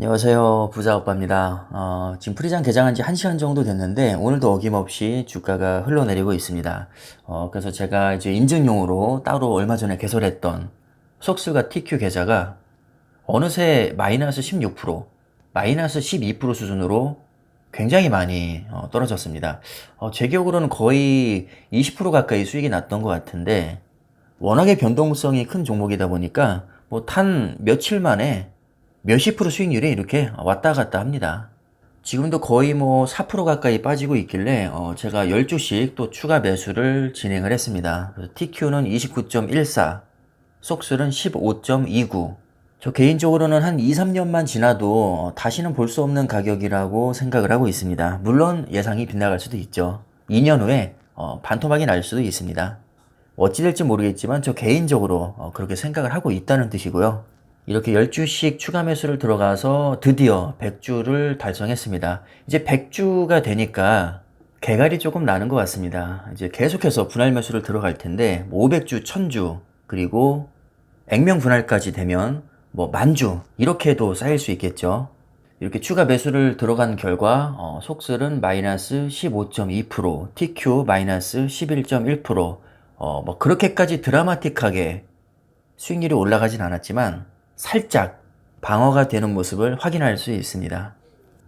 안녕하세요. 부자오빠입니다. 지금 프리장 개장한 지 1시간 정도 됐는데 오늘도 어김없이 주가가 흘러내리고 있습니다. 그래서 제가 이제 인증용으로 따로 얼마 전에 개설했던 속스가 TQ 계좌가 어느새 마이너스 16%, 마이너스 12% 수준으로 굉장히 많이 떨어졌습니다. 제 기억으로는 거의 20% 가까이 수익이 났던 것 같은데 워낙에 변동성이 큰 종목이다 보니까 뭐 단 며칠 만에 몇십 프로 수익률이 이렇게 왔다 갔다 합니다. 지금도 거의 뭐 4% 가까이 빠지고 있길래 제가 10주씩 또 추가 매수를 진행을 했습니다. TQ는 29.14, 속술은 15.29. 저 개인적으로는 한 2, 3년만 지나도 다시는 볼 수 없는 가격이라고 생각을 하고 있습니다. 물론 예상이 빗나갈 수도 있죠. 2년 후에 반토막이 날 수도 있습니다. 어찌 될지 모르겠지만 저 개인적으로 그렇게 생각을 하고 있다는 뜻이고요. 이렇게 10주씩 추가 매수를 들어가서 드디어 100주를 달성했습니다. 이제 100주가 되니까 개갈이 조금 나는 것 같습니다. 이제 계속해서 분할 매수를 들어갈 텐데 500주, 1000주, 그리고 액면 분할까지 되면 뭐 만주 이렇게도 쌓일 수 있겠죠. 이렇게 추가 매수를 들어간 결과 속슬은 마이너스 15.2%, TQ 마이너스 11.1%, 뭐 그렇게까지 드라마틱하게 수익률이 올라가진 않았지만 살짝 방어가 되는 모습을 확인할 수 있습니다.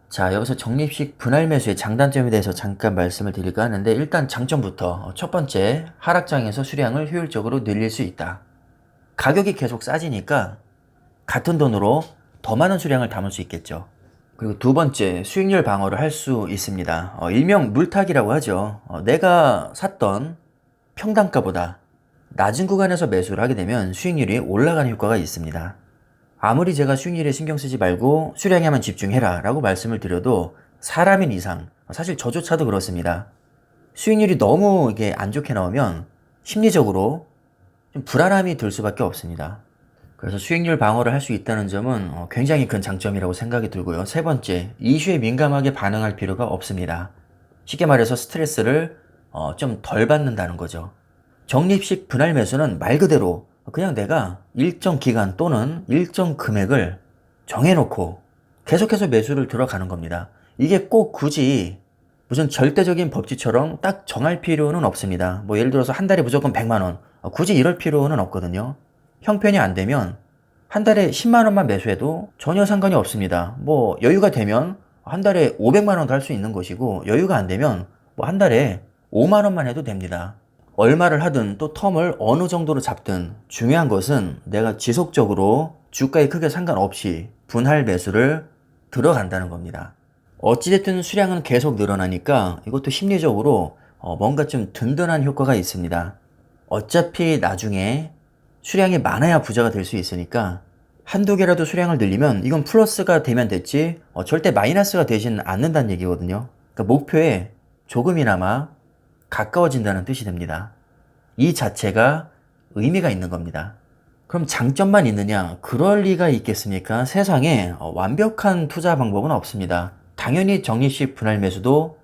자, 여기서 적립식 분할 매수의 장단점에 대해서 잠깐 말씀을 드릴까 하는데 일단 장점부터 첫 번째, 하락장에서 수량을 효율적으로 늘릴 수 있다. 가격이 계속 싸지니까 같은 돈으로 더 많은 수량을 담을 수 있겠죠. 그리고 두 번째, 수익률 방어를 할 수 있습니다. 일명 물타기라고 하죠. 내가 샀던 평단가보다 낮은 구간에서 매수를 하게 되면 수익률이 올라가는 효과가 있습니다. 아무리 제가 수익률에 신경 쓰지 말고 수량에만 집중해라 라고 말씀을 드려도 사람인 이상, 사실 저조차도 그렇습니다. 수익률이 너무 이게 안 좋게 나오면 심리적으로 좀 불안함이 들 수밖에 없습니다. 그래서 수익률 방어를 할 수 있다는 점은 굉장히 큰 장점이라고 생각이 들고요. 세 번째, 이슈에 민감하게 반응할 필요가 없습니다. 쉽게 말해서 스트레스를 좀 덜 받는다는 거죠. 적립식 분할 매수는 말 그대로 그냥 내가 일정 기간 또는 일정 금액을 정해놓고 계속해서 매수를 들어가는 겁니다. 이게 꼭 굳이 무슨 절대적인 법칙처럼 딱 정할 필요는 없습니다. 뭐 예를 들어서 한 달에 무조건 100만 원. 굳이 이럴 필요는 없거든요. 형편이 안 되면 한 달에 10만 원만 매수해도 전혀 상관이 없습니다. 뭐 여유가 되면 한 달에 500만 원도 할 수 있는 것이고 여유가 안 되면 뭐 한 달에 5만 원만 해도 됩니다. 얼마를 하든 또 텀을 어느 정도로 잡든 중요한 것은 내가 지속적으로 주가에 크게 상관없이 분할 매수를 들어간다는 겁니다. 어찌됐든 수량은 계속 늘어나니까 이것도 심리적으로 뭔가 좀 든든한 효과가 있습니다. 어차피 나중에 수량이 많아야 부자가 될 수 있으니까 한두 개라도 수량을 늘리면 이건 플러스가 되면 됐지 절대 마이너스가 되지는 않는다는 얘기거든요. 그러니까 목표에 조금이나마 가까워진다는 뜻이 됩니다. 이 자체가 의미가 있는 겁니다. 그럼 장점만 있느냐? 그럴 리가 있겠습니까? 세상에 완벽한 투자 방법은 없습니다. 당연히 적립식 분할 매수도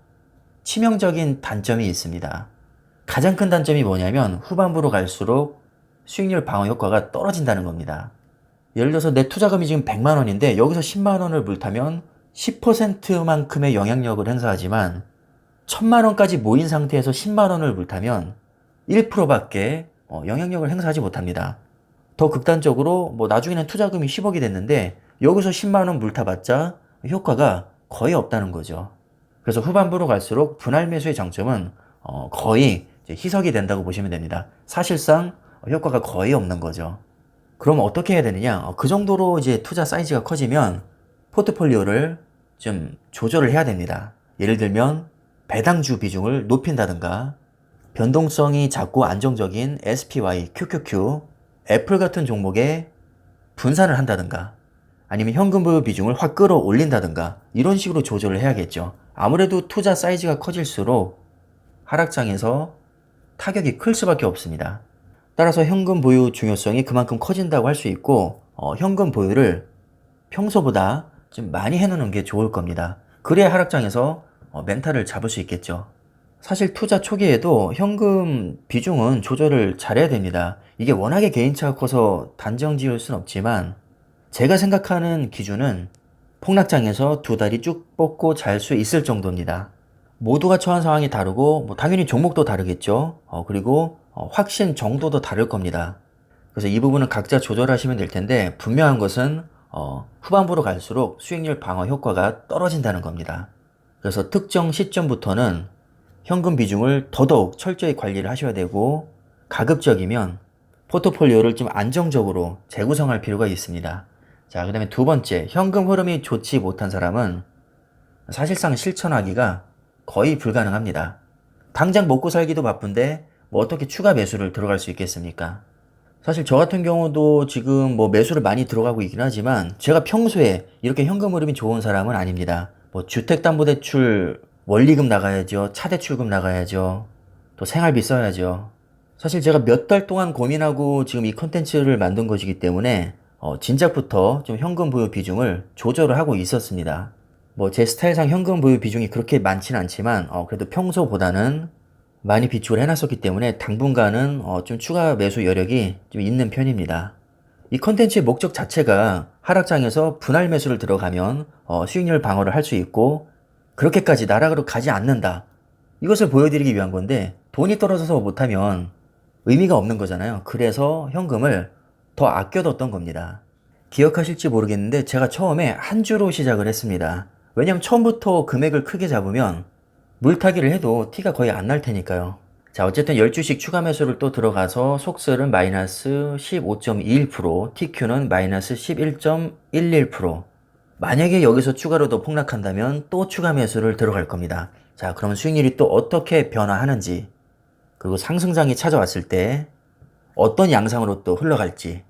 치명적인 단점이 있습니다. 가장 큰 단점이 뭐냐면 후반부로 갈수록 수익률 방어 효과가 떨어진다는 겁니다. 예를 들어서 내 투자금이 지금 100만 원인데 여기서 10만 원을 물타면 10%만큼의 영향력을 행사하지만 1000만 원까지 모인 상태에서 10만 원을 물타면 1%밖에 영향력을 행사하지 못합니다. 더 극단적으로 뭐 나중에는 투자금이 10억이 됐는데 여기서 10만 원 물타봤자 효과가 거의 없다는 거죠. 그래서 후반부로 갈수록 분할 매수의 장점은 거의 희석이 된다고 보시면 됩니다. 사실상 효과가 거의 없는 거죠. 그럼 어떻게 해야 되느냐? 그 정도로 이제 투자 사이즈가 커지면 포트폴리오를 좀 조절을 해야 됩니다. 예를 들면 배당주 비중을 높인다든가 변동성이 작고 안정적인 SPY, QQQ, 애플 같은 종목에 분산을 한다든가 아니면 현금 보유 비중을 확 끌어올린다든가 이런 식으로 조절을 해야겠죠. 아무래도 투자 사이즈가 커질수록 하락장에서 타격이 클 수밖에 없습니다. 따라서 현금 보유 중요성이 그만큼 커진다고 할 수 있고 현금 보유를 평소보다 좀 많이 해놓는 게 좋을 겁니다. 그래야 하락장에서 멘탈을 잡을 수 있겠죠. 사실 투자 초기에도 현금 비중은 조절을 잘해야 됩니다. 이게 워낙에 개인차가 커서 단정 지을 순 없지만 제가 생각하는 기준은 폭락장에서 두 다리 쭉 뻗고 잘 수 있을 정도입니다. 모두가 처한 상황이 다르고 당연히 종목도 다르겠죠. 그리고 확신 정도도 다를 겁니다. 그래서 이 부분은 각자 조절하시면 될 텐데 분명한 것은 후반부로 갈수록 수익률 방어 효과가 떨어진다는 겁니다. 그래서 특정 시점부터는 현금 비중을 더더욱 철저히 관리를 하셔야 되고 가급적이면 포트폴리오를 좀 안정적으로 재구성할 필요가 있습니다. 자, 그 다음에 두 번째, 현금 흐름이 좋지 못한 사람은 사실상 실천하기가 거의 불가능합니다. 당장 먹고 살기도 바쁜데 어떻게 추가 매수를 들어갈 수 있겠습니까? 사실 저 같은 경우도 지금 매수를 많이 들어가고 있긴 하지만 제가 평소에 이렇게 현금 흐름이 좋은 사람은 아닙니다. 주택담보대출 원리금 나가야죠. 차대출금 나가야죠. 또 생활비 써야죠. 사실 제가 몇 달 동안 고민하고 지금 이 컨텐츠를 만든 것이기 때문에 진작부터 좀 현금 보유 비중을 조절을 하고 있었습니다. 제 스타일상 현금 보유 비중이 그렇게 많지는 않지만 그래도 평소보다는 많이 비축을 해놨었기 때문에 당분간은 좀 추가 매수 여력이 좀 있는 편입니다. 이 컨텐츠의 목적 자체가 하락장에서 분할 매수를 들어가면 수익률 방어를 할 수 있고 그렇게까지 나락으로 가지 않는다. 이것을 보여드리기 위한 건데 돈이 떨어져서 못하면 의미가 없는 거잖아요. 그래서 현금을 더 아껴뒀던 겁니다. 기억하실지 모르겠는데 제가 처음에 한 주로 시작을 했습니다. 왜냐면 처음부터 금액을 크게 잡으면 물타기를 해도 티가 거의 안 날 테니까요. 자, 어쨌든 10주씩 추가 매수를 또 들어가서 속설은 마이너스 15.21%, TQ는 마이너스 11.11%. 만약에 여기서 추가로 더 폭락한다면 또 추가 매수를 들어갈 겁니다. 자, 그러면 수익률이 또 어떻게 변화하는지, 그리고 상승장이 찾아왔을 때 어떤 양상으로 또 흘러갈지,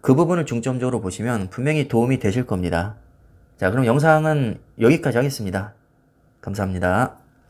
그 부분을 중점적으로 보시면 분명히 도움이 되실 겁니다. 자, 그럼 영상은 여기까지 하겠습니다. 감사합니다.